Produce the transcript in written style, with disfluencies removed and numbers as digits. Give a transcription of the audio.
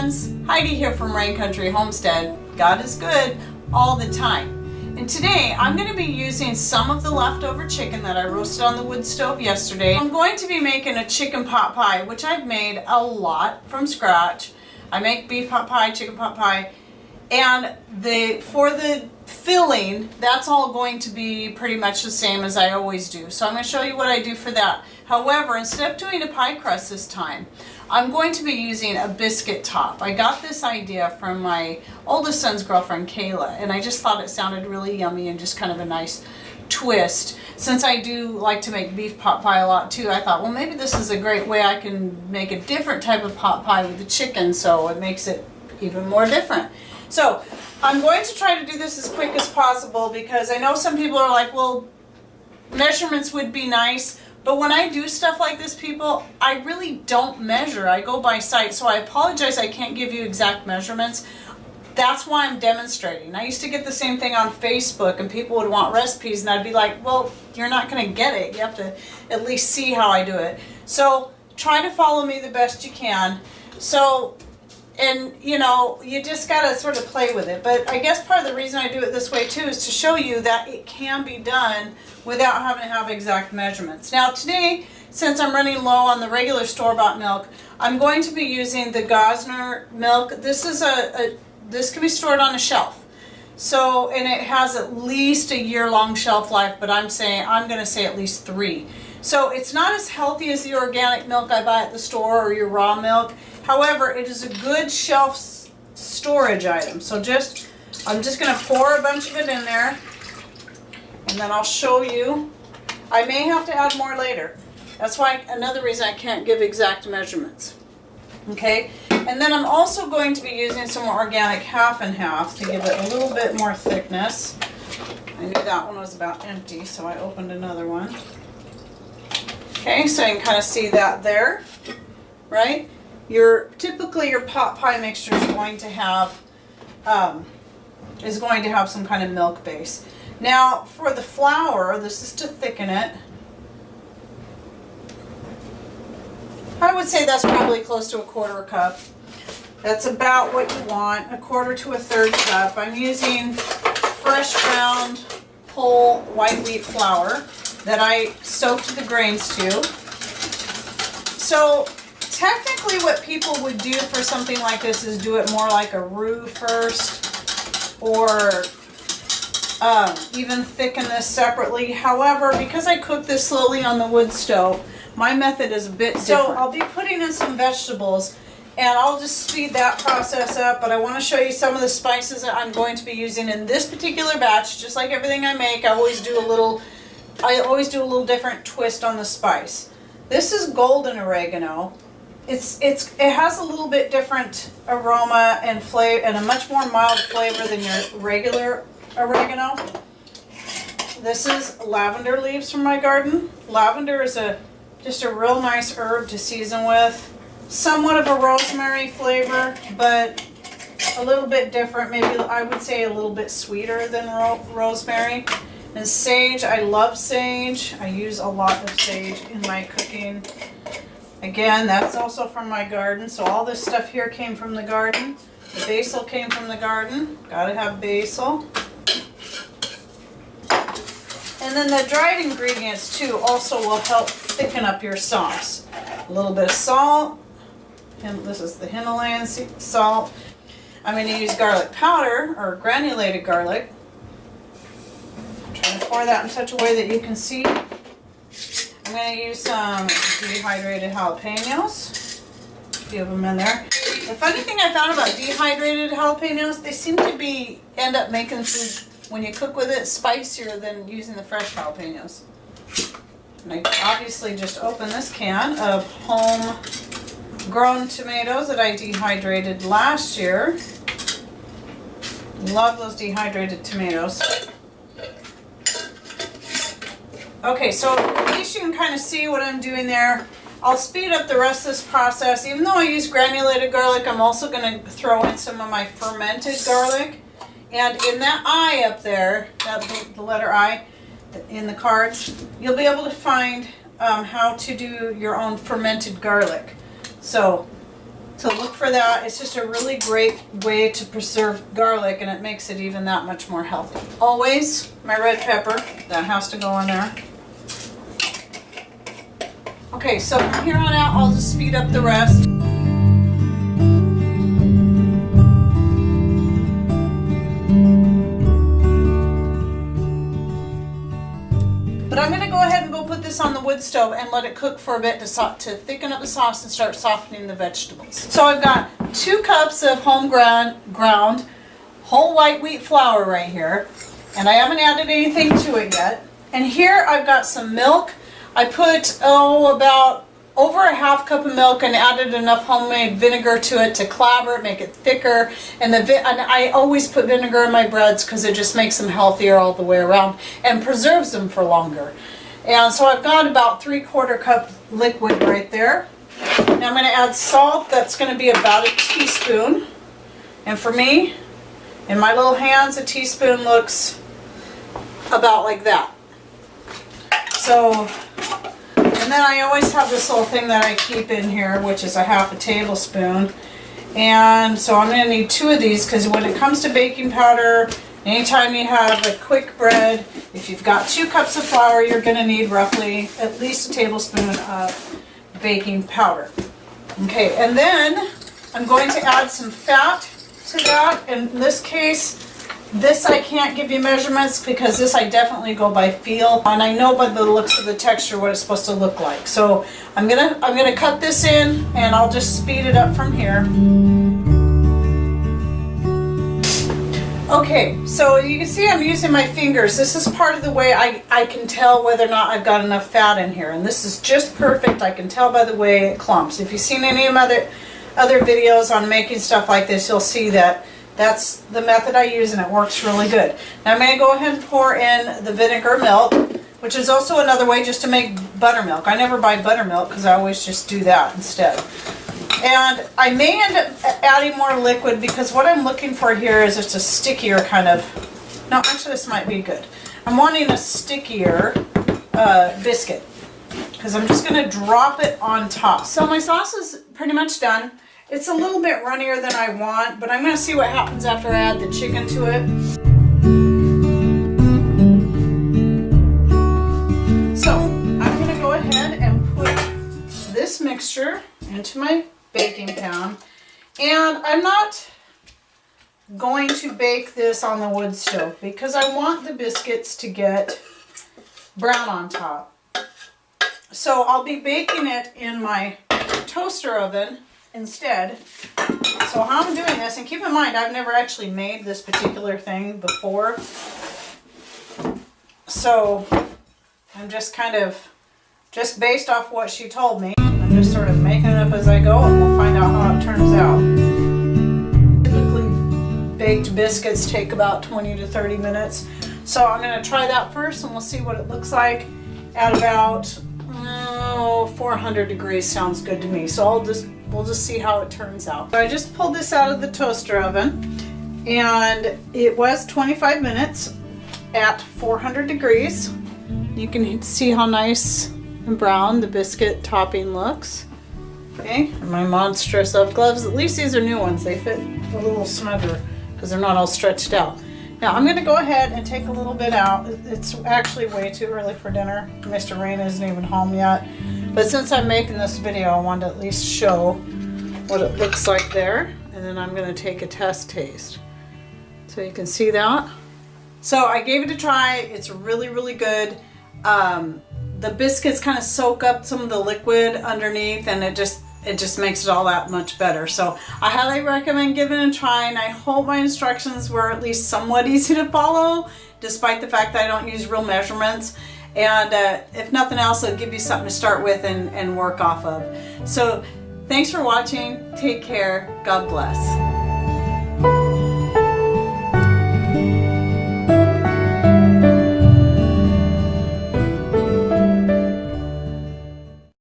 friends, Heidi here from Rain Country Homestead. God is good all the time. And today I'm going to be using some of the leftover chicken that I roasted on the wood stove yesterday. I'm going to be making a chicken pot pie, which I've made a lot from scratch. I make beef pot pie, chicken pot pie, and for the filling, that's all going to be pretty much the same as I always do. So I'm going to show you what I do for that. However, instead of doing a pie crust this time, I'm going to be using a biscuit top. I got this idea from my oldest son's girlfriend, Kayla, and I just thought it sounded really yummy and just kind of a nice twist. Since I do like to make beef pot pie a lot too, I thought, well, maybe this is a great way I can make a different type of pot pie with the chicken, so it makes it even more different. So I'm going to try to do this as quick as possible because I know some people are like, well, measurements would be nice. But when I do stuff like this, people, I really don't measure. I go by sight, so I apologize I can't give you exact measurements. That's why I'm demonstrating. I used to get the same thing on Facebook, and people would want recipes, and I'd be like, well, you're not going to get it. You have to at least see how I do it. So try to follow me the best you can. So, and you know, you just got to sort of play with it. But I guess part of the reason I do it this way too is to show you that it can be done without having to have exact measurements. Now today, since I'm running low on the regular store-bought milk, I'm going to be using the Gosner milk. This is this can be stored on a shelf. So, and it has at least a year-long shelf life, but I'm going to say at least 3. So it's not as healthy as the organic milk I buy at the store or your raw milk. However, it is a good shelf storage item. So I'm just going to pour a bunch of it in there. And then I'll show you. I may have to add more later. That's why another reason I can't give exact measurements. Okay, and then I'm also going to be using some organic half and half to give it a little bit more thickness. I knew that one was about empty, so I opened another one. Okay, so you can kind of see that there, right? Typically your pot pie mixture is going to have some kind of milk base. Now for the flour, this is to thicken it. I would say that's probably close to 1/4 cup. That's about what you want, 1/4 to 1/3 cup. I'm using fresh ground whole white wheat flour that I soaked the grains to. So technically what people would do for something like this is do it more like a roux first, or even thicken this separately. However, because I cook this slowly on the wood stove, my method is a bit different. So I'll be putting in some vegetables, and I'll just speed that process up, but I want to show you some of the spices that I'm going to be using in this particular batch. Just like everything I make, I always do a little different twist on the spice. This is golden oregano. It has a little bit different aroma and flavor, and a much more mild flavor than your regular oregano. This is lavender leaves from my garden. Lavender is just a real nice herb to season with. Somewhat of a rosemary flavor, but a little bit different. Maybe I would say a little bit sweeter than rosemary. And sage, I love sage. I use a lot of sage in my cooking. Again, that's also from my garden. So all this stuff here came from the garden. The basil came from the garden. Gotta have basil. And then the dried ingredients too also will help thicken up your sauce. A little bit of salt. And this is the Himalayan salt. I'm going to use garlic powder, or granulated garlic. I'm trying to pour that in such a way that you can see. I'm going to use some dehydrated jalapenos. A few of them in there. The funny thing I found about dehydrated jalapenos, they seem to end up making food, when you cook with it, spicier than using the fresh jalapenos. And I obviously just opened this can of home-grown tomatoes that I dehydrated last year. Love those dehydrated tomatoes. Okay, so at least you can kind of see what I'm doing there. I'll speed up the rest of this process. Even though I use granulated garlic, I'm also going to throw in some of my fermented garlic. And in that I up there, the letter I in the cards, you'll be able to find how to do your own fermented garlic. So So look for that. It's just a really great way to preserve garlic, and it makes it even that much more healthy. Always my red pepper, that has to go in there. Okay, so from here on out, I'll just speed up the rest. But I'm going to go ahead and go put this on the wood stove and let it cook for a bit to thicken up the sauce and start softening the vegetables. So I've got 2 cups of home ground whole white wheat flour right here, and I haven't added anything to it yet. And here I've got some milk. I put about over a half cup of milk and added enough homemade vinegar to it to clabber it, make it thicker. And I always put vinegar in my breads because it just makes them healthier all the way around and preserves them for longer. And so I've got about 3/4 cup liquid right there. Now I'm going to add salt. That's going to be about a teaspoon. And for me, in my little hands, a teaspoon looks about like that. So, and then I always have this little thing that I keep in here, which is a half a tablespoon. And so I'm going to need 2 of these because when it comes to baking powder, anytime you have a quick bread, if you've got 2 cups of flour, you're going to need roughly at least a tablespoon of baking powder. Okay, and then I'm going to add some fat to that. In this case, this I can't give you measurements because this I definitely go by feel, and I know by the looks of the texture what it's supposed to look like. So I'm gonna cut this in, and I'll just speed it up from here. Okay, so you can see I'm using my fingers. This is part of the way I can tell whether or not I've got enough fat in here, and this is just perfect. I can tell by the way it clumps. If you've seen any of my other videos on making stuff like this, you'll see that that's the method I use, and it works really good. Now I'm going to go ahead and pour in the vinegar milk, which is also another way just to make buttermilk. I never buy buttermilk because I always just do that instead. And I may end up adding more liquid because what I'm looking for here is just a stickier kind of, no, actually this might be good. I'm wanting a stickier biscuit because I'm just going to drop it on top. So my sauce is pretty much done. It's a little bit runnier than I want, but I'm going to see what happens after I add the chicken to it. So I'm going to go ahead and put this mixture into my baking pan, and I'm not going to bake this on the wood stove because I want the biscuits to get brown on top. So I'll be baking it in my toaster oven instead. So how I'm doing this, and keep in mind I've never actually made this particular thing before, so I'm just kind of based off what she told me, I'm just sort of making it up as I go, and we'll find out how it turns out. Typically baked biscuits take about 20 to 30 minutes, so I'm going to try that first and we'll see what it looks like at about 400 degrees. Sounds good to me. So we'll just see how it turns out. So I just pulled this out of the toaster oven, and it was 25 minutes at 400 degrees. You can see how nice and brown the biscuit topping looks. Okay, and my monstrous elf gloves, at least these are new ones. They fit a little snugger because they're not all stretched out. Now I'm going to go ahead and take a little bit out. It's actually way too early for dinner. Mr. Rain isn't even home yet. But since I'm making this video, I wanted to at least show what it looks like there. And then I'm going to take a test taste. So you can see that. So I gave it a try. It's really, really good. The biscuits kind of soak up some of the liquid underneath, and it just makes it all that much better. So I highly recommend giving it a try, and I hope my instructions were at least somewhat easy to follow, despite the fact that I don't use real measurements. And if nothing else, it'll give you something to start with and work off of. So thanks for watching. Take care. God bless.